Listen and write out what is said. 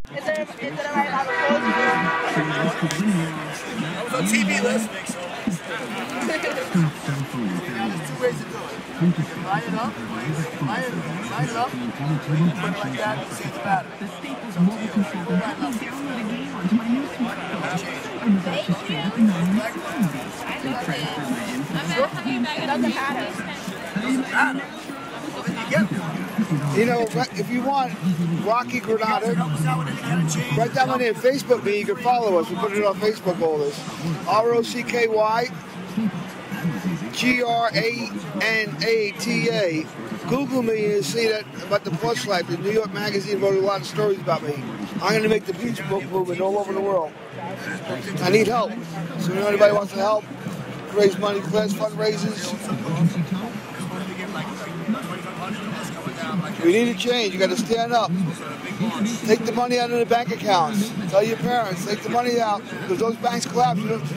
Is it alright to have a closing? I was on TV listening, so. There's two ways to do it. Line it up, line it up, and put it like that and see the battery. It's up to you. Line up. You know, if you want Rocky Granada, write that one in. Facebook me, you can follow us. We put it on Facebook, all this. ROCKYGRANATA. Google me and see that about the Plus Life. The New York Magazine wrote a lot of stories about me. I'm going to make the Beach Book movement all over the world. I need help. So if anybody wants to help, raise money, class fundraisers. We need a change. You got to stand up. Take the money out of the bank accounts. Tell your parents, take the money out because those banks collapse.